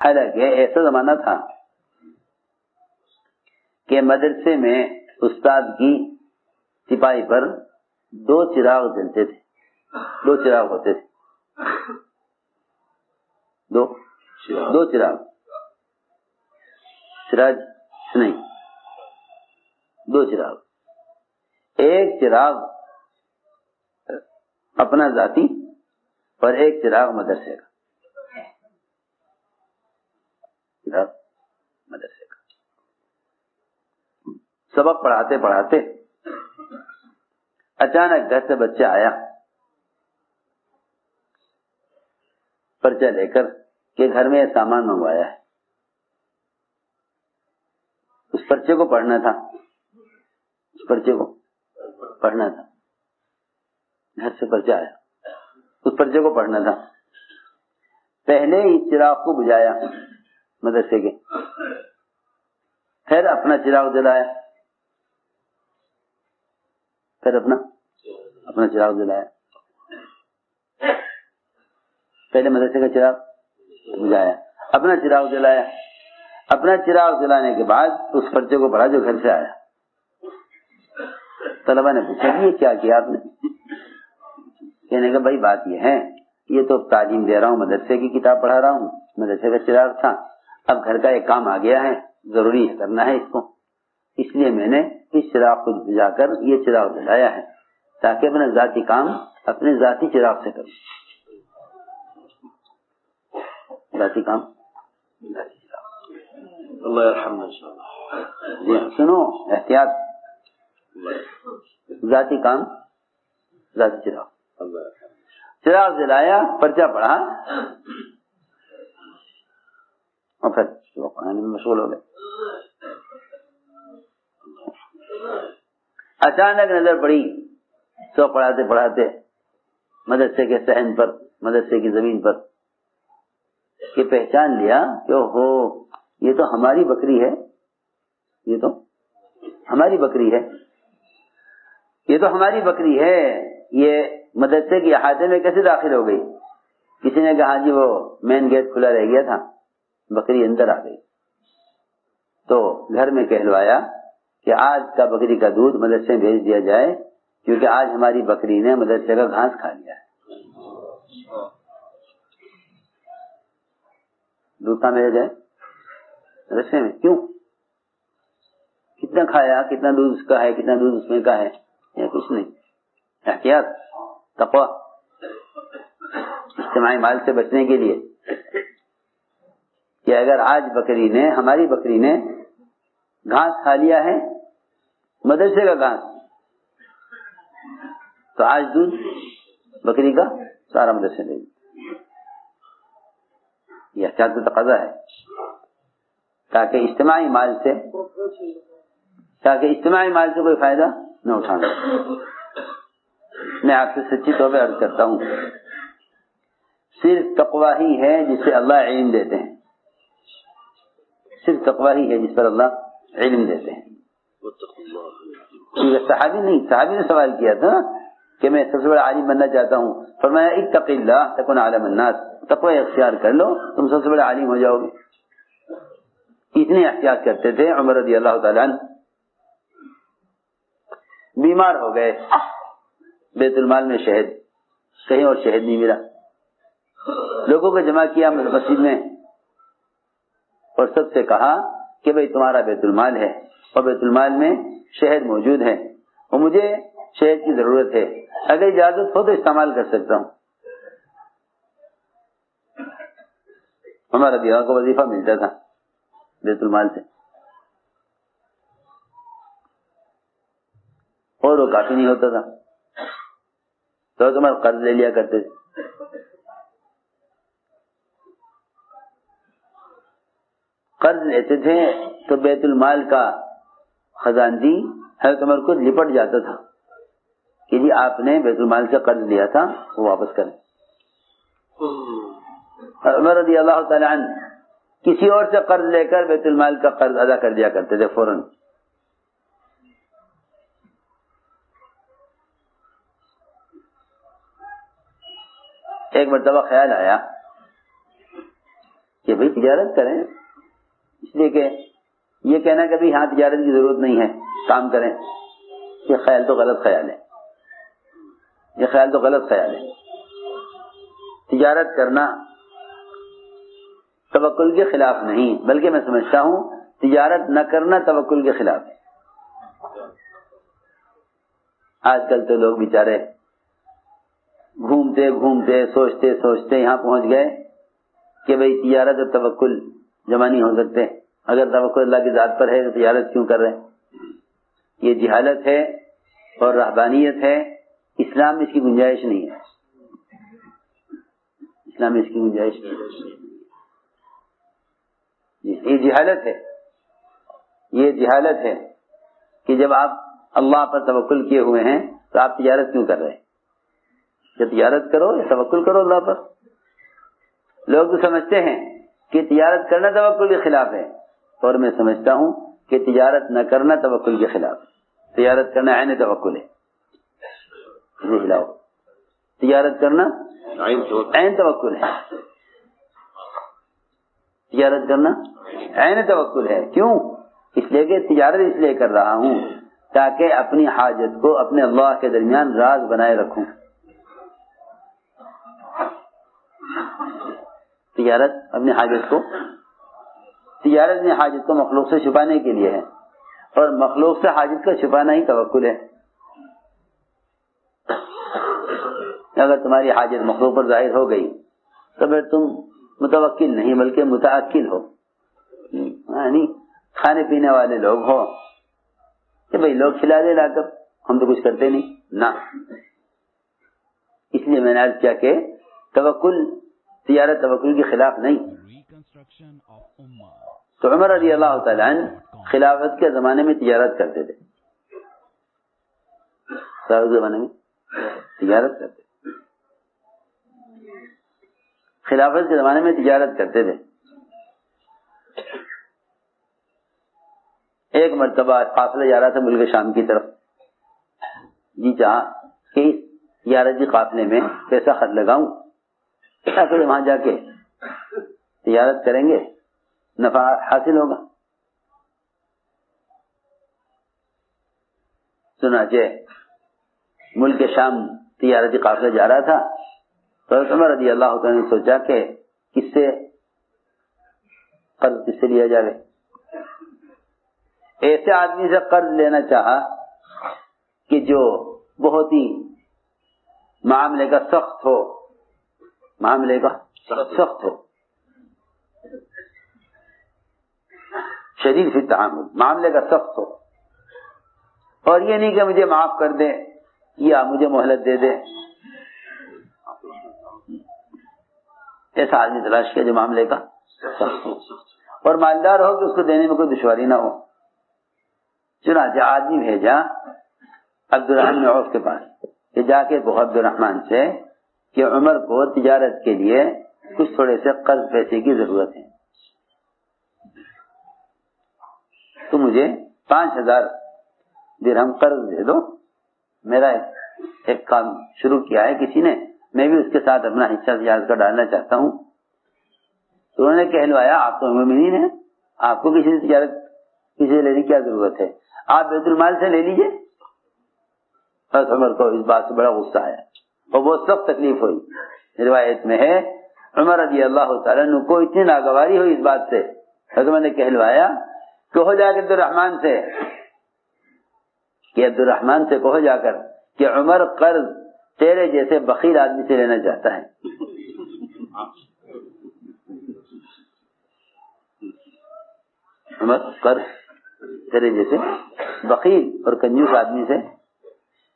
حالانکہ ایسا زمانہ تھا کہ مدرسے میں استاد کی سپاہی پر 2 چراغ جلتے تھے، 2 چراغ ہوتے تھے، 2 چراغ، سراج نہیں، 2 چراغ، ایک چراغ اپنا ذاتی اور ایک چراغ مدرسے کا، چراغ مدرسے کا۔ سبق پڑھاتے پڑھاتے اچانک گھر سے بچہ آیا پرچہ لے کر کہ گھر میں یہ سامان منگوایا ہے۔ اس پرچے کو پڑھنا تھا، اس پرچے کو پڑھنا تھا، گھر سے پرچہ آیا، اس پرچے کو پڑھنا تھا۔ پہلے اس چراغ کو بجھایا مدرسے کے، پھر اپنا چراغ جلایا، پھر اپنا چراغ جلایا، پہلے مدرسے کا چراغ بجھایا، اپنا چراغ جلایا، اپنا چراغ جلانے کے بعد اس پرچے کو پڑھا جو گھر سے آیا۔ طلبا نے پوچھا کہ یہ کیا کیا آپ نے؟ کہنے کا بھائی بات یہ ہے، یہ تو تعلیم دے رہا ہوں، مدرسے کی کتاب پڑھا رہا ہوں، مدرسے کا چراغ تھا، اب گھر کا ایک کام آ گیا ہے، ضروری ہے کرنا ہے اس کو، اس لیے میں نے اس چراغ کو بجھا کر یہ چراغ جلایا ہے تاکہ اپنا ذاتی کام اپنے ذاتی چراغ سے کروں، ذاتی کام ذاتی چراغ۔ اللہ یرحمنا انشاءاللہ۔ جی سنو، احتیاط، ذاتی کام ذاتی چراغ۔ چراغ جلایا، پرچہ پڑھا اور پھر پڑھانے میں مشغول ہو گئے۔ اچانک نظر پڑی سو پڑھاتے پڑھاتے مدرسے کے صحن پر، مدرسے کی زمین پر، کہ پہچان لیا کہ اوہو یہ تو ہماری بکری ہے، یہ تو ہماری بکری ہے، یہ تو ہماری بکری ہے، یہ مدرسے کے احاطے میں کیسے داخل ہو گئی؟ کسی نے کہا جی وہ مین گیٹ کھلا رہ گیا تھا، بکری اندر آ گئی۔ تو گھر میں کہلوایا کہ آج کا بکری کا دودھ مدرسے میں بھیج دیا جائے کیونکہ آج ہماری بکری نے مدرسے کا گھاس کھا لیا ہے۔ دودھ کہاں بھیجا جائے؟ مدرسے میں۔ کیوں؟ کتنا کھایا، کتنا دودھ اس کا ہے، کتنا دودھ اس میں کا ہے، یا کچھ نہیں۔ احتیاط، تقویٰ، اجتماعی مال سے بچنے کے لیے کہ اگر آج بکری نے، ہماری بکری نے گھاس کھا لیا ہے، مدرسے کا گھاس، تو آج دودھ بکری کا سارا مدرسے لے گی۔ یہ احتیاط کا تقاضا ہے تاکہ اجتماعی مال سے کوئی فائدہ نہ اٹھانا۔ میں آپ سے سچی طور پہ عرض کرتا ہوں، صرف تقویٰ ہی ہے جس سے اللہ علم دیتے ہیں، صرف تقویٰ ہی ہے جس پر اللہ علم دیتے ہیں۔ صحابی نے سوال کیا تھا کہ میں سب سے بڑا عالم بننا چاہتا ہوں، فرمایا اتق اللہ تکن عالم الناس، تقوی اختیار کر لو تم سب سے بڑا عالم ہو جاؤ گے۔ اتنے احتیاط کرتے تھے۔ عمر رضی اللہ تعالیٰ عنہ بیمار ہو گئے، بیت المال میں شہد، کہیں اور شہد نہیں ملا، لوگوں کو جمع کیا مسجد میں اور سب سے کہا کہ بھئی تمہارا بیت المال ہے اور بیت المال میں شہد موجود ہے اور مجھے شہد کی ضرورت ہے، اگر اجازت ہو تو استعمال کر سکتا ہوں۔ ہمارا دیہا کو وظیفہ ملتا تھا بیت المال سے اور وہ کافی نہیں ہوتا تھا تو تمہارا قرض لے لیا کرتے تھے۔ قرض لیتے تھے تو بیت المال کا خزانچی حضرت عمر کو لپٹ جاتا تھا کہ جی آپ نے بیت المال سے قرض لیا تھا وہ واپس کریں۔ عمر رضی اللہ تعالی عنہ کسی اور سے قرض لے کر بیت المال کا قرض ادا کر دیا کرتے تھے فوراً۔ ایک مرتبہ خیال آیا کہ بھئی تجارت کریں، اس لیے کہ یہ کہنا کہ بھی ہاں تجارت کی ضرورت نہیں ہے کام کریں، یہ خیال تو غلط خیال ہے، یہ خیال تو غلط خیال ہے۔ تجارت کرنا توکل کے خلاف نہیں، بلکہ میں سمجھتا ہوں تجارت نہ کرنا توکل کے خلاف ہے۔ آج کل تو لوگ بیچارے گھومتے گھومتے سوچتے سوچتے یہاں پہنچ گئے کہ بھئی تجارت اور توکل جمع نہیں ہو سکتے، اگر توکل اللہ کی ذات پر ہے تو تجارت کیوں کر رہے ہیں؟ یہ جہالت ہے اور رہبانیت ہے، اسلام میں اس کی گنجائش نہیں ہے، اسلام میں اس کی گنجائش نہیں ہے، یہ جہالت ہے، یہ جہالت ہے کہ جب آپ اللہ پر توکل کیے ہوئے ہیں تو آپ تجارت کیوں کر رہے ہیں؟ کہ تجارت کرو یا توکل کرو اللہ پر۔ لوگ تو سمجھتے ہیں کہ تجارت کرنا توکل کے خلاف ہے، اور میں سمجھتا ہوں کہ تجارت نہ کرنا توکل کے خلاف ہے۔ تجارت کرنا عین توکل ہے، تجارت کرنا عین توکل ہے، تجارت کرنا عین توکل ہے۔ کیوں؟ اس لیے کہ تجارت اس لیے کر رہا ہوں تاکہ اپنی حاجت کو اپنے اللہ کے درمیان راز بنائے رکھوں۔ تجارت اپنی حاجت کو مخلوق سے چھپانے کے لیے ہے، اور مخلوق سے حاجت کا چھپانا ہی توکل ہے۔ اگر تمہاری حاجت مخلوق پر ظاہر ہو گئی تو پھر تم متوکل نہیں بلکہ متعقل ہو، یعنی کھانے پینے والے لوگ ہو کہ بھئی لوگ کھلا دے لا کر، ہم تو کچھ کرتے نہیں نہ۔ اس لیے میں نے عرض کیا کہ توکل تجارت توکل کے خلاف نہیں۔ تو عمر رضی اللہ تعالیٰ عنہ خلافت کے زمانے میں تجارت کرتے تھے، زمانے میں تجارت کرتے تھے، خلافت کے زمانے میں تجارت کرتے تھے۔ ایک مرتبہ قافلہ جا رہا تھا ملک شام کی طرف، جی چاہا کہ اس تجارتی قافلے میں پیسہ خرچ لگاؤں تاکہ وہاں جا کے تجارت کریں گے، نفع حاصل ہوگا۔ چنانچہ ملک شام تجارتی قافلہ جا رہا تھا تو عمر رضی اللہ عنہ نے سوچا کہ کس سے قرض کس سے لیا جائے۔ ایسے آدمی سے قرض لینا چاہا کہ جو بہت ہی معاملے کا سخت ہو، معاملے کا سخت ہو، شدید فی التعامل، معاملے کا سخت ہو، اور یہ نہیں کہ مجھے معاف کر دے یا مجھے مہلت دے دے۔ ایسا آدمی تلاش کیا جو معاملے کا سخت ہو اور مالدار ہو کہ اس کو دینے میں کوئی دشواری نہ ہو۔ چنانچہ آدمی بھیجا عبد الرحمن عوف کے پاس کہ جا کے کہو عبد الرحمن سے کہ عمر کو تجارت کے لیے کچھ تھوڑے سے قرض پیسے کی ضرورت ہے، تو مجھے 5000 درہم قرض دے دو، میرا ایک کام شروع کیا ہے کسی نے، میں بھی اس کے ساتھ اپنا حصہ تجارت کا ڈالنا چاہتا ہوں۔ تو انہوں نے کہلوایا آپ تو مومنین ہیں، آپ کو کسی سے تجارت کسی سے لینے کی کیا ضرورت ہے، آپ بیت المال سے لے لیجئے۔ بس عمر کو اس بات سے بڑا غصہ آیا اور بہت سخت تکلیف ہوئی۔ روایت میں ہے عمر رضی اللہ تعالیٰ عنہ کو اتنی ناگواری ہوئی اس بات سے، میں نے کہلوایا کہو جا کے عبد الرحمن سے کہ عبد الرحمن سے کہو جا کر کہ عمر قرض تیرے جیسے بخیل آدمی سے لینا چاہتا ہے۔ عمر قرض تیرے جیسے بخیل اور کنجوس آدمی سے،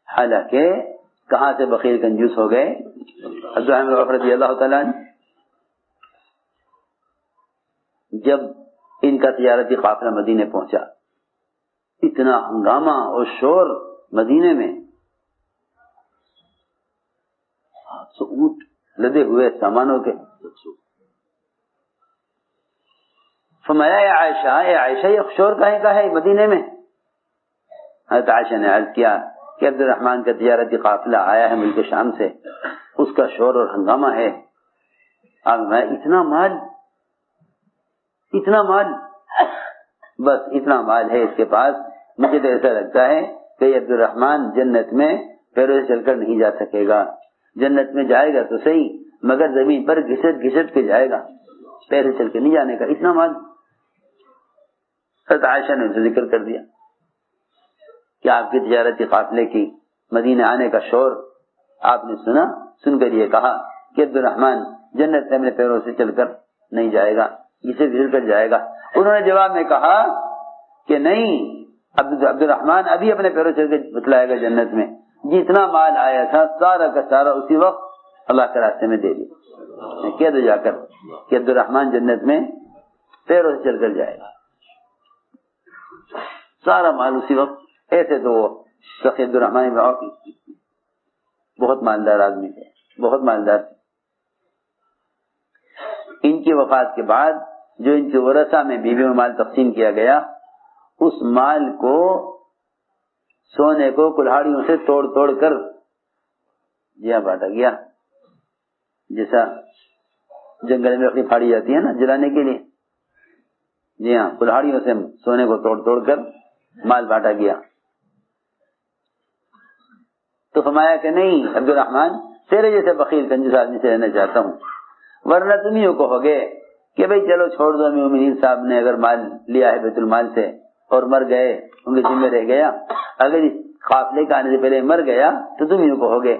حالانکہ کہاں سے بخیل کنجوس ہو گئے عبد الرحمن عوف رضی اللہ تعالیٰ عنہ۔ جب ان کا تجارتی قافلہ مدینے پہنچا، اتنا ہنگامہ اور شور مدینے میں، اونٹ لدے ہوئے سامانوں کے۔ فرمایا اے عائشہ یہ شور کہیں کا ہے مدینے میں؟ حضرت عائشہ نے عرض کیا کہ عبد الرحمن کا تجارتی قافلہ آیا ہے ملک شام سے، اس کا شور اور ہنگامہ ہے۔ اب میں اتنا مال اتنا مال، بس اتنا مال ہے اس کے پاس، مجھے تو ایسا لگتا ہے کہ عبد الرحمن جنت میں پیروں سے چل کر نہیں جا سکے گا، جنت میں جائے گا تو صحیح مگر زمین پر گھسٹ گھسٹ کے جائے گا، پیر سے چل کے نہیں جانے کا، اتنا مال۔ حضرت عائشہ نے اسے ذکر کر دیا کہ آپ کی تجارتی قافلے کی مدینہ آنے کا شور آپ نے سنا، سن کر یہ کہا کہ عبد الرحمن جنت میں اپنے پیروں سے چل کر نہیں جائے گا، گھسٹ گھسٹ کر جائے گا۔ انہوں نے جواب میں کہا کہ نہیں، عبد الرحمن ابھی اپنے پیروں سے چل کے بتلائے گا جنت میں، جتنا مال آیا تھا سارا کا سارا اسی وقت اللہ کے راستے میں دے دیا، کہہ دو جا کر کہ عبد الرحمن جنت میں پیروں سے چل کر جائے گا، سارا مال اسی وقت۔ ایسے تو وہ سخی عبد الرحمن بن عوف بہت مالدار آدمی تھے، بہت مالدار تھے۔ ان کی وفات کے بعد جو ان کے ورثہ میں بیوی میں مال تقسیم کیا گیا، اس مال کو سونے کو کلہاڑیوں سے توڑ توڑ کر بانٹا گیا، جیسا جنگل میں لکڑی پھاڑی جاتی ہے نا جلانے کے لیے، جی ہاں، کلہاڑیوں سے سونے کو توڑ توڑ کر مال بانٹا گیا۔ تو فرمایا کہ نہیں عبد الرحمن، تیرے جیسے بخیل کنجوس آدمی سے رہنا چاہتا ہوں، ورنہ تم ہی کہو گے کہ بھئی چلو چھوڑ دو، امیر المومنین صاحب نے اگر مال لیا ہے بیت المال سے اور مر گئے، ان کے ذمہ رہ گیا، اگر اس قافلے کا آنے سے پہلے مر گیا تو تم ہی کہو گے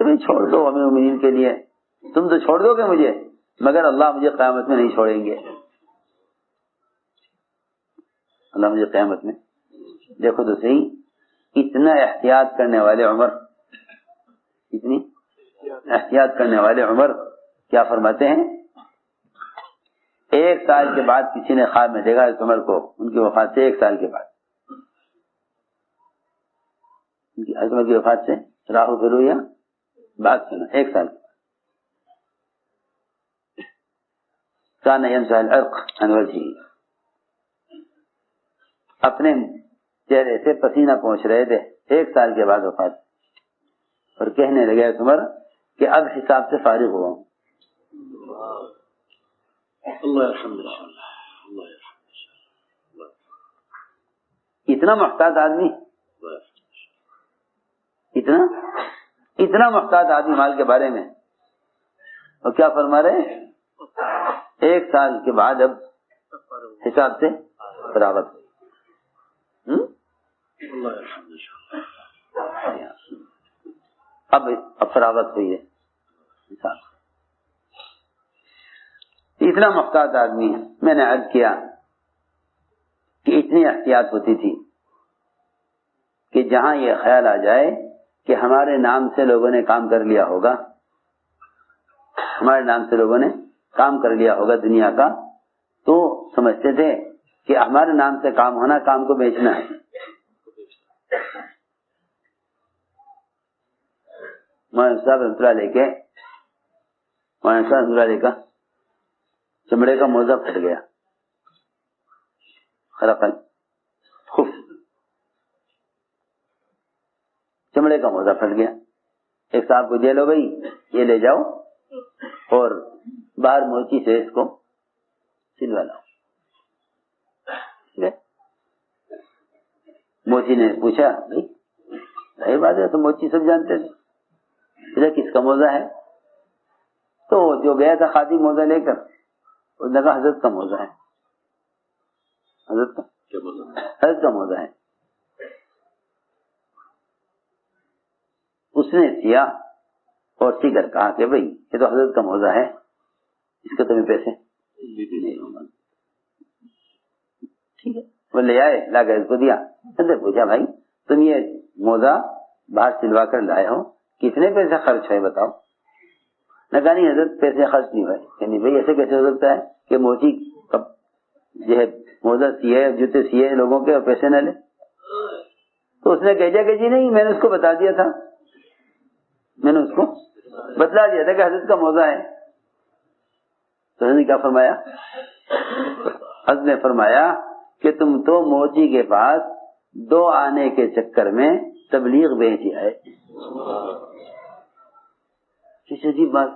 کہ بھئی چھوڑ دو امیر المومنین کے لیے، تم تو چھوڑ دو گے مجھے مگر اللہ مجھے قیامت میں نہیں چھوڑیں گے، اللہ مجھے قیامت میں۔ دیکھو تو صحیح، اتنا احتیاط کرنے والے عمر، اتنی احتیاط کرنے والے عمر کیا فرماتے ہیں؟ 1 سال کے بعد کسی نے خواب میں دیکھا اس عمر کو، ان کی وفات سے 1 سال کے بعد، ان کی عمر کی وفات سے راہو گرو یا بات سنا 1 سال کے بعد، کان یمسح العرق عن وجهه، اپنے چہرے سے پسینہ پہنچ رہے تھے، 1 سال کے بعد وفات، اور کہنے لگے اس عمر کہ اب حساب سے فارغ ہوا ہوں۔ اتنا محتاط آدمی، اتنا محتاط آدمی مال کے بارے میں، اور کیا فرما رہے؟ 1 سال کے بعد اب حساب سے فراغت، اب فراغت ہوئی ہے۔ اتنا محتاط آدمی ہے۔ میں نے عرض کیا کہ اتنی احتیاط ہوتی تھی کہ جہاں یہ خیال آ جائے کہ ہمارے نام سے لوگوں نے کام کر لیا ہوگا، ہمارے نام سے لوگوں نے کام کر لیا ہوگا دنیا کا، تو سمجھتے تھے کہ ہمارے نام سے کام ہونا، کام کو بیچنا ہے۔ مولانا صاحب رحمۃ اللہ علیہ کے، مولانا صاحب رحمۃ اللہ علیہ کا چمڑے کا موزہ پھٹ گیا، خرقل خف، چمڑے کا موزہ پھٹ گیا۔ ایک صاحب کو دے لو بھائی، یہ لے جاؤ اور باہر موچی سے اس کو سلوا لاؤ۔ موچی نے پوچھا، بھائی صحیح بات ہے، تو موچی سب جانتے تھے، کس کا موزہ ہے؟ تو جو گیا تھا خادی موزہ لے کر، اس نے کہا حضرت کا موزہ ہے، حضرت کا موزہ ہے۔ اس نے سیا اور سی کر کہا کہ بھائی یہ تو حضرت کا موزہ ہے، اس کے تمہیں پیسے نہیں ہوں گے۔ ٹھیک ہے، وہ لے آئے، لا کر اس کو دیا۔ پوچھا بھائی تم یہ موزہ باہر سلوا کر لائے ہو، کتنے پیسے خرچ ہوئے بتاؤ؟ نہ کہا نہیں حضرت پیسے خرچ نہیں ہوئے۔ کہ نہیں بھائی ایسے کیسے ہو سکتا ہے کہ موچی جو ہے موزہ سیے، جوتے سیے لوگوں کے اور پیسے نہ لے؟ تو اس نے کہا کہ جی نہیں، میں نے اس کو بتا دیا تھا، میں نے اس کو بتلا دیا تھا کہ حضرت کا موزہ ہے۔ تو حضرت نے کیا فرمایا؟ حضرت نے فرمایا کہ تم تو موچی کے پاس 2 آنے کے چکر میں تبلیغ بیچ آئے۔ کس عجیب بات،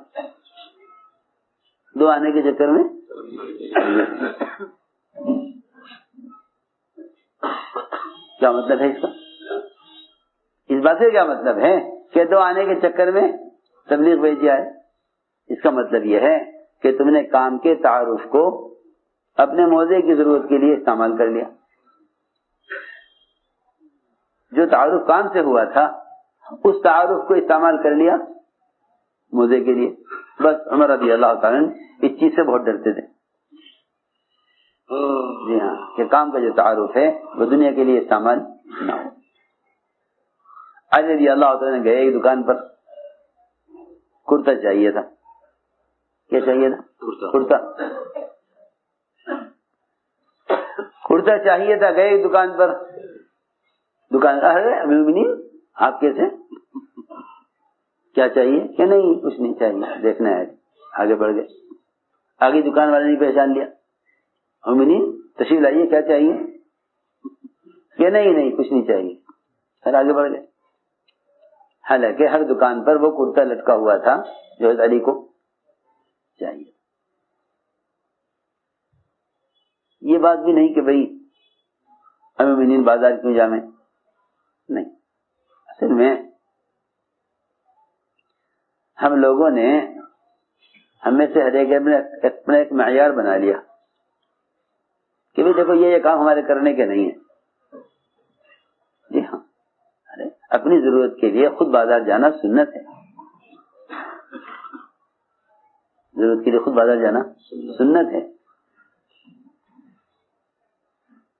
2 آنے کے چکر میں کیا مطلب ہے اس کا؟ اس بات سے کیا مطلب ہے کہ دو آنے کے چکر میں تبلیغ بھیجی آئے؟ اس کا مطلب یہ ہے کہ تم نے کام کے تعارف کو اپنے موضوع کی ضرورت کے لیے استعمال کر لیا. جو تعارف کام سے ہوا تھا اس تعارف کو استعمال کر لیا موضوع کے لیے. بس عمر رضی اللہ تعالیٰ اس چیز سے بہت ڈرتے تھے. جی ہاں، کہ کام کا جو تعارف ہے وہ دنیا کے لیے استعمال نہ ہو. علی رضی اللہ تعالیٰ نے گئے ایک دکان پر، کرتا چاہیے تھا. کیا چاہیے تھا؟ کرتا چاہیے تھا. گئے ایک دکان پر، دکان آپ کیسے کیا چاہیے؟ کہ نہیں کچھ نہیں چاہیے، دیکھنا ہے. آگے بڑھ گئے. آگے دکان والے نے پہچان لیا، تشریف لائیے، کیا چاہیے؟ کہ نہیں کچھ نہیں چاہیے. پھر آگے بڑھ گئے. حالانکہ ہر دکان پر وہ کرتا لٹکا ہوا تھا جو حضرت علی کو چاہیے. یہ بات بھی نہیں کہ بھئی مومنین بازار کیوں جامیں، نہیں. اصل میں ہم لوگوں نے ہمیں سے ہر ایک اپنا ایک معیار بنا لیا کہ بھئی دیکھو یہ کام ہمارے کرنے کے نہیں ہے. جی ہاں، اپنی ضرورت کے لیے خود بازار جانا سنت ہے. ضرورت کے لیے خود بازار جانا سنت ہے.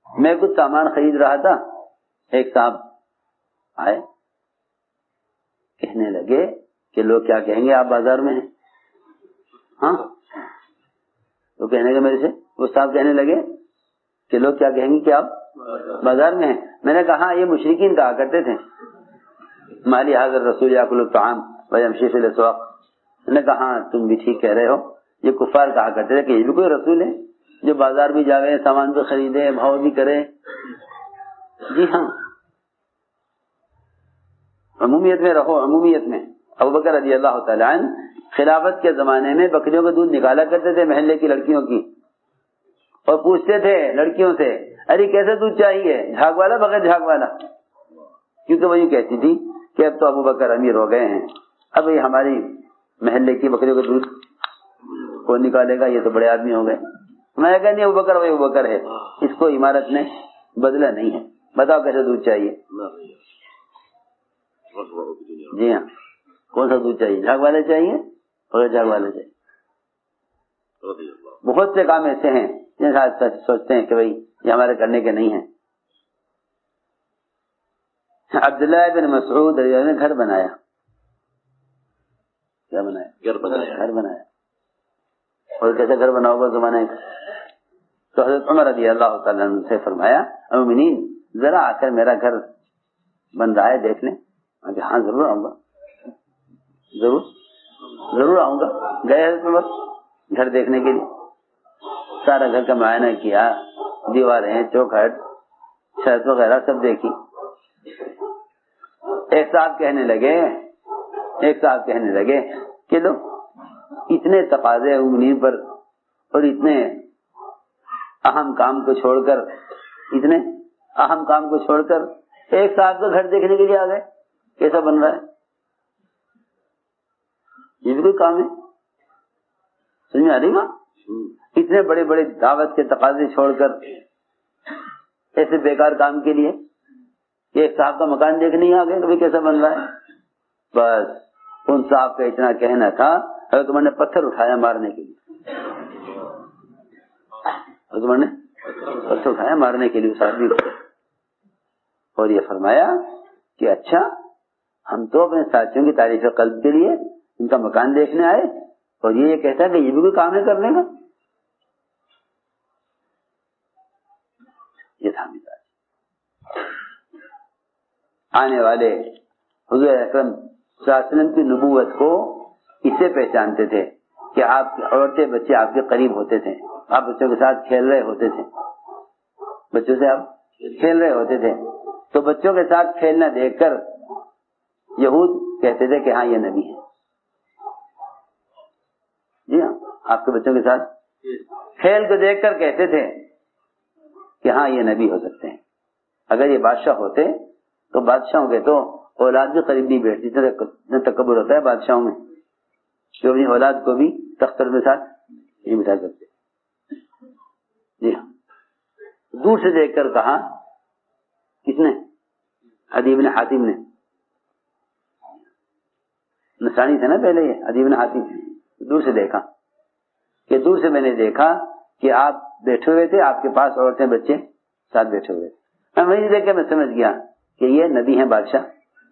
میں کچھ سامان خرید رہا تھا، ایک صاحب آئے، کہنے لگے کہ لوگ کیا کہیں گے آپ بازار میں ہیں. ہاں، وہ کہنے لگے میرے سے، وہ صاحب کہنے لگے کہ لوگ کیا کہیں گے کہ آپ بازار میں ہیں. میں نے کہا یہ مشرکین کہا کرتے تھے، مالی حاضر رسول یاکل الطعام ویمشی فی الاسواق. میں نے کہا ہاں تم بھی ٹھیک کہہ رہے ہو. یہ کفار کہا کرتے تھے کہ یہ بھی کوئی رسول ہے جو بازار بھی جاوے، سامان بھی خریدے، بھاؤ بھی کرے. جی ہاں، عمومیت میں رہو. عمومیت میں ابوبکر رضی اللہ تعالیٰ عنہ خلافت کے زمانے میں بکریوں کا دودھ نکالا کرتے تھے محلے کی لڑکیوں کی، اور پوچھتے تھے لڑکیوں سے ارے کیسے دودھ چاہیے، جھاگ والا بغیر جھاگ والا؟ کیونکہ وہ یہ کہتی تھی کہ اب تو ابوبکر امیر ہو گئے ہیں، اب یہ ہماری محلے کی بکریوں کا دودھ کون نکالے گا، یہ تو بڑے آدمی ہو گئے. میں کہا نہیں، ابوبکر وہی ابوبکر ہے، اس کو عمارت نے بدلا نہیں ہے. بتاؤ کیسے دودھ چاہیے؟ جی ہاں، کون سا دودھ چاہیے؟ جھاگ والے چاہیے بغیر جھاگ والے چاہیے؟ بہت سے کام ایسے ہیں جن سوچتے ہیں کہ بھائی یہ ہمارے کرنے کے نہیں ہیں. عبداللہ بن مسعود نے گھر بنایا. کیا بنایا؟ گھر بنایا. اور کیسے گھر بناؤ گا زمانے کا؟ تو حضرت عمر رضی اللہ تعالیٰ عنہ سے فرمایا مومنین ذرا آ کر میرا گھر بن رہا ہے دیکھ لیں. ہاں ضرور آؤں گا، ضرور آؤں گا. گئے حضرت عمر گھر دیکھنے کے لیے. سارا گھر کا معائنہ کیا، دیواریں، چوکھٹ، چھت وغیرہ سب دیکھی. ایک صاحب کہنے لگے کہ لو اتنے تقاضے مومنین پر اور اتنے اہم کام کو چھوڑ کر ایک صاحب کا گھر دیکھنے کے لیے آ گئے. کیسا بن رہا ہے؟ یہ بھی کوئی کام ہے؟ سمجھ میں آ رہی نا؟ اتنے بڑے بڑے دعوت کے تقاضے چھوڑ کر ایسے بیکار کام کے لیے ایک صاحب کا مکان دیکھنے ہی آ گئے کہ کیسا بن رہا ہے. بس ان صاحب کا اتنا کہنا تھا حضرت عمر نے پتھر اٹھایا مارنے کے لیے. حضرت عمر نے پتھر اٹھایا مارنے کے لیے اس آدمی کو، اور یہ فرمایا کہ اچھا ہم تو اپنے ساتھیوں کی تعریف قلب کے لیے ان کا مکان دیکھنے آئے، اور یہ کہتا ہے کہ یہ بھی کوئی کام ہے کرنے کا. یہ تھا مثال. آنے والے حضور اکرم صلی اللہ علیہ وسلم کی نبوت کو اس سے پہچانتے تھے کہ آپ کی عورتیں بچے آپ کے قریب ہوتے تھے، آپ بچوں کے ساتھ کھیل رہے ہوتے تھے، بچوں سے آپ کھیل رہے ہوتے تھے. تو بچوں کے ساتھ کھیلنا دیکھ کر یہود کہتے تھے کہ ہاں یہ نبی ہے. جی ہاں، آپ کے بچوں کے ساتھ کھیل کو دیکھ کر کہتے تھے کہ ہاں یہ نبی ہو سکتے ہیں. اگر یہ بادشاہ ہوتے تو بادشاہوں کے تو اولاد بھی قریب نہیں بیٹھتی، اتنا تکبر ہوتا ہے بادشاہوں میں کہ اپنی اولاد کو بھی تختر کے ساتھ نہیں بٹھا سکتے. جی ہاں، دور سے دیکھ کر کہا، کس نے؟ عدی بن حاتم نے. نصرانی تھا نا پہلے یہ عدی بن حاتم. دور سے دیکھا کہ دور سے میں نے دیکھا کہ آپ بیٹھے ہوئے تھے، آپ کے پاس عورتیں بچے ساتھ بیٹھے ہوئے. میں وہیں دیکھ کے میں سمجھ گیا کہ یہ نبی ہیں، بادشاہ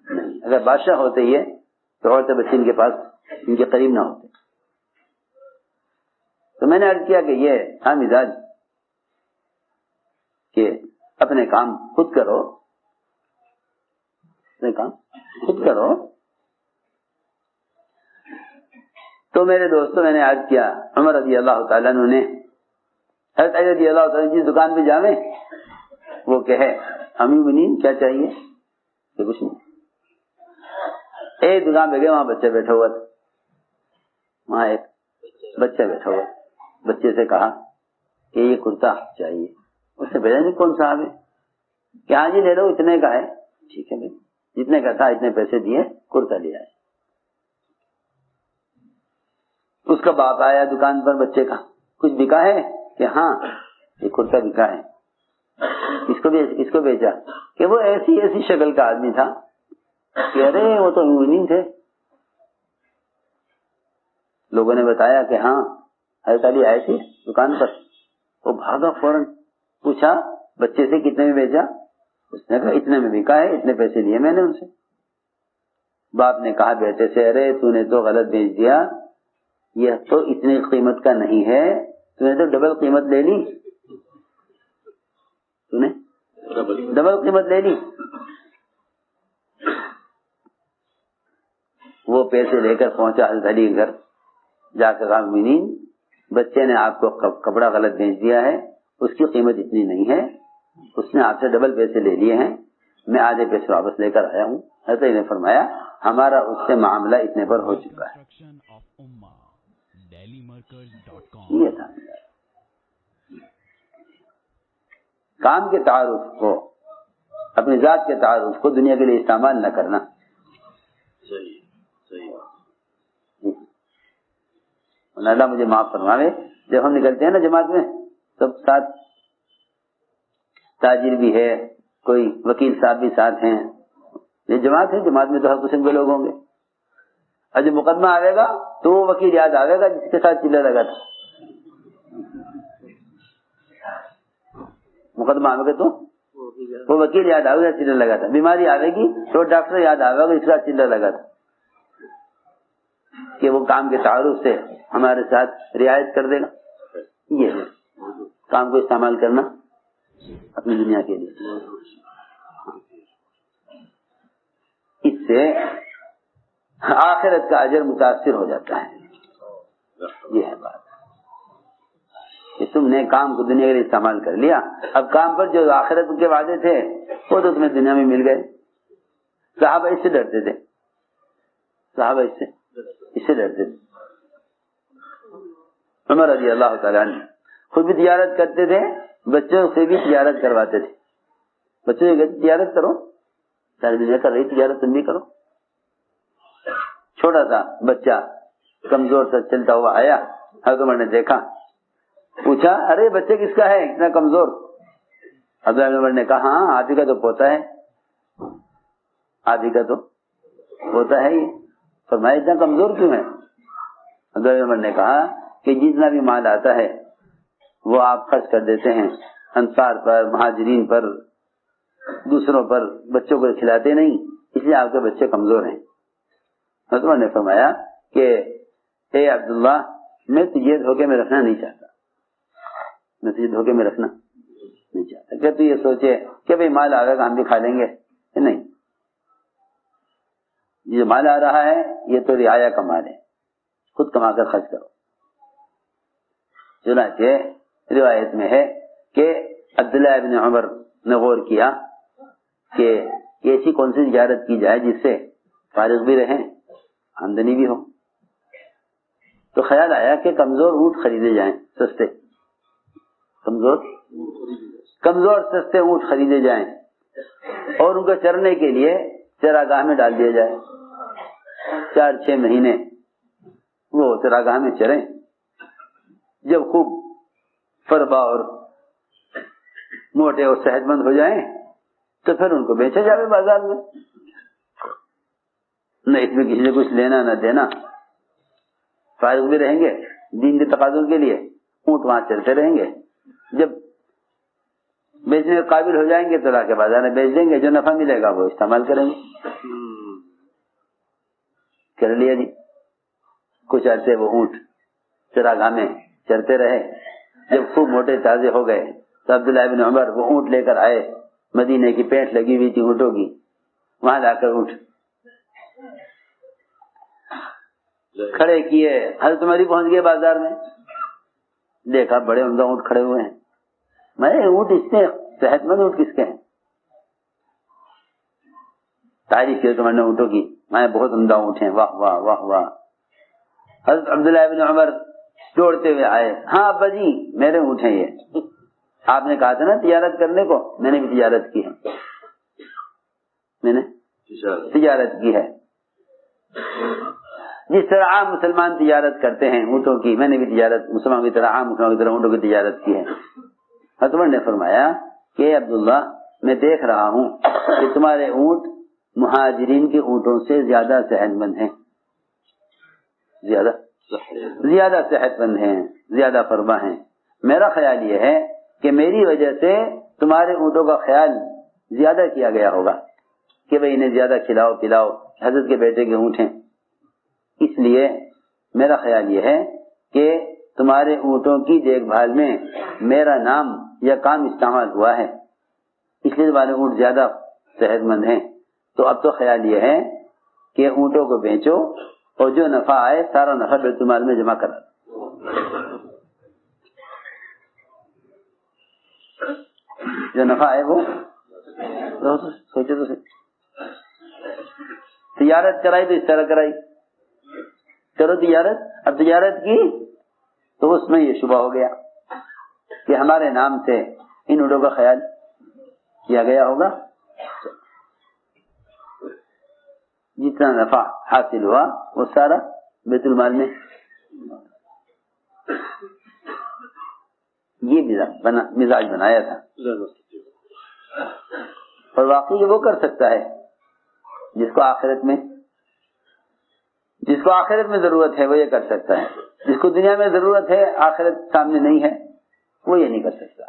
نہیں. اگر بادشاہ ہوتے یہ تو عورتیں بچے ان کے پاس، ان کے قریب نہ ہوتے. تو میں نے عرض کیا کہ یہ تھا مزاج کہ اپنے کام خود کرو، اپنے کام خود کرو. تو میرے دوستوں میں نے عرض کیا، عمر رضی اللہ تعالیٰ عنہ نے، حضرت علی رضی اللہ تعالیٰ جس دکان پہ جاویں وہ کہے امی المؤمنین کیا چاہیے کہ کچھ نہیں. ایک دکان پہ گئے، وہاں بچہ بیٹھا ہوا تھا، وہاں ایک بچہ بیٹھا ہوا. بچے سے کہا کہ یہ کرتا چاہیے. اس نے بھیجا نہیں کون صاحب ہے کہ ہاں جی لے لو، اتنے کا ہے. ٹھیک ہے بھائی، جتنے کا تھا اتنے پیسے دیے، کرتا لے آئے. اس کا باپ آیا دکان پر، بچے کا کچھ بکا ہے کہ ہاں یہ کرتا بکا ہے. اس کو بیچا کہ وہ ایسی شکل کا آدمی تھا کہ ارے وہ تو مومنین تھے. لوگوں نے بتایا کہ ہاں حضرت علی آئے تھے دکان پر. وہ بھاگا فوراً، پوچھا بچے سے کتنے میں بیچا. اس نے کہا اتنے میں بکا ہے، اتنے پیسے لیے میں نے ان سے. باپ نے کہا بیٹے سے ارے تو نے تو غلط بیچ دیا، یہ تو اتنی قیمت کا نہیں ہے، تو نے تو ڈبل قیمت لے لی، تو نے ڈبل قیمت لے لی. وہ پیسے لے کر پہنچا حضرت علی کے گھر، جا کر کہا مومنین بچے نے آپ کو کپڑا غلط بیچ دیا ہے، اس کی قیمت اتنی نہیں ہے، اس نے آپ سے ڈبل پیسے لے لیے ہیں، میں آدھے پیسے واپس لے کر آیا ہوں. حضرت علی نے فرمایا ہمارا اس سے معاملہ اتنے پر ہو چکا ہے. یہ تھا کام کے تعارف کو، اپنی ذات کے تعارف کو دنیا کے لیے استعمال نہ کرنا. اللہ مجھے معاف فرماوے. جب ہم نکلتے ہیں نا جماعت میں، سب ساتھ تاجر بھی ہے، کوئی وکیل صاحب بھی ساتھ ہیں. یہ جماعت ہے، جماعت میں تو ہر قسم کے لوگ ہوں گے. اور جب مقدمہ آئے گا تو وہ وکیل یاد آئے گا جس کے ساتھ چلا لگا تھا. مقدمہ آئے گا تو وہ وکیل یاد آئے گا چلا لگا تھا. بیماری آئے گی تو ڈاکٹر یاد آئے گا جس کے ساتھ چلا لگا تھا. کہ وہ کام کے تعارف سے ہمارے ساتھ رعایت کر دے گا. یہ ہے کام کو استعمال کرنا اپنی دنیا کے لیے. اس سے آخرت کا اجر متاثر ہو جاتا ہے. یہ ہے بات کہ تم نے کام کو دنیا کے لیے استعمال کر لیا، اب کام پر جو آخرت کے وعدے تھے وہ تو تمہیں دنیا میں مل گئے. صحابہ اس سے ڈرتے تھے، صحابہ اس سے ڈرتے تھے. عمر رضی اللہ تعالیٰ عنہ خود بھی تجارت کرتے تھے، بچوں سے بھی تجارت کرواتے تھے. بچوں سے کہتے تجارت کرو، ساری دنیا کر رہی تجارت تم بھی کرو. چھوٹا سا بچہ کمزور سا چلتا ہوا آیا، حضرت عمر نے دیکھا، پوچھا ارے بچے کس کا ہے اتنا کمزور؟ حضرت عمر نے کہا ہاں آپ ہی کا تو پوتا ہے، آپ ہی کا تو پوتا ہے. یہ فرمایا اتنا کمزور کیوں ہے؟ حضرت عمر نے کہا کہ جتنا بھی مال آتا ہے وہ آپ خرچ کر دیتے ہیں انصار پر، مہاجرین پر، دوسروں پر، بچوں کو کھلاتے نہیں، اس لیے آپ کے بچے کمزور ہیں. حضرت عمر نے فرمایا کہ اے عبداللہ میں تجھے دھوکے میں رکھنا نہیں چاہتا، میں تجھے دھوکے میں رکھنا نہیں چاہتا. کہ تو یہ سوچے کہ بھئی مال آ گا ہم بھی کھا لیں گے، نہیں. یہ مال آ رہا ہے یہ تو رعایا کا مال ہے، خود کما کر خرچ کرو. چنانچہ روایت میں ہے کہ عبداللہ ابن عمر نے غور کیا کہ ایسی کون سی تجارت کی جائے جس سے فارغ بھی رہیں، آمدنی بھی ہو. تو خیال آیا کہ کمزور اونٹ خریدے جائیں، سستے، کمزور سستے اونٹ خریدے جائیں. اور ان کو چرنے کے لیے چراگاہ میں ڈال دیا جائے، 4-6 مہینے وہ چراگاہ میں چریں، جب خوب فربا اور موٹے اور صحت مند ہو جائیں تو پھر ان کو بیچا جائے بازار میں، نہ اس میں کسی سے کچھ لینا نہ دینا، فارغ بھی رہیں گے دین کے تقاضوں کے لیے، اونٹ وہاں چلتے رہیں گے، جب بیچنے کے قابل ہو جائیں گے تو لا کے بازار میں بیچ دیں گے، جو نفع ملے گا وہ استعمال کریں گے۔ کر لیا جی، کچھ عرصے وہ اونٹ چراگاہ میں چرتے رہے، جب خوب موٹے تازے ہو گئے تو عبداللہ بن عمر وہ اونٹ لے کر آئے، مدینے کی پینٹ لگی ہوئی تھی اونٹوں کی، وہاں لا کر اونٹ کھڑے کیے، حضرت عمر پہنچ گئے بازار میں، دیکھا بڑے عمدہ اونٹ کھڑے ہوئے ہیں، میں اونٹ اس کے صحت مند اونٹ کس کے ہیں؟ تعریف کی تمہارے اونٹوں کی، میں بہت عمدہ اونٹ ہیں، واہ واہ واہ واہ۔ حضرت عبداللہ بن عمر دوڑتے ہوئے آئے، ہاں ابا جی میرے اونٹ ہیں یہ، آپ نے کہا تھا نا تجارت کرنے کو، میں نے بھی تجارت کی ہے، میں نے تجارت کی ہے، جس طرح عام مسلمان تجارت کرتے ہیں اونٹوں کی، میں نے بھی تجارت مسلمان کی طرح عام مسلمان کی طرح اونٹوں کی تجارت کی ہے۔ حضرت عمر نے فرمایا کہ عبداللہ میں دیکھ رہا ہوں کہ تمہارے اونٹ مہاجرین کے اونٹوں سے زیادہ صحت مند ہیں، زیادہ صحت مند ہیں، زیادہ فربا ہیں، میرا خیال یہ ہے کہ میری وجہ سے تمہارے اونٹوں کا خیال زیادہ کیا گیا ہوگا کہ بھئی انہیں زیادہ کھلاؤ پلاؤ، حضرت کے بیٹے کے اونٹ ہیں، اس لیے میرا خیال یہ ہے کہ تمہارے اونٹوں کی دیکھ بھال میں میرا نام یا کام استعمال ہوا ہے، اس لیے تمہارے اونٹ زیادہ صحت مند ہیں، تو اب تو خیال یہ ہے کہ اونٹوں کو بیچو اور جو نفع آئے سارا نفع بیت المال میں جمع کرا، جو نفع آئے وہ سوچے تو تجارت کرائی تو اس طرح کرائی، کرو تجارت، اب تجارت کی تو اس میں یہ شبہ ہو گیا کہ ہمارے نام سے ان اونٹوں کا خیال کیا گیا ہوگا، جتنا نفع حاصل ہوا وہ سارا بیت المال میں، یہ مزاج بنایا تھا، اور واقعی وہ کر سکتا ہے جس کو آخرت میں ضرورت ہے، وہ یہ کر سکتا ہے، جس کو دنیا میں ضرورت ہے آخرت سامنے نہیں ہے وہ یہ نہیں کر سکتا۔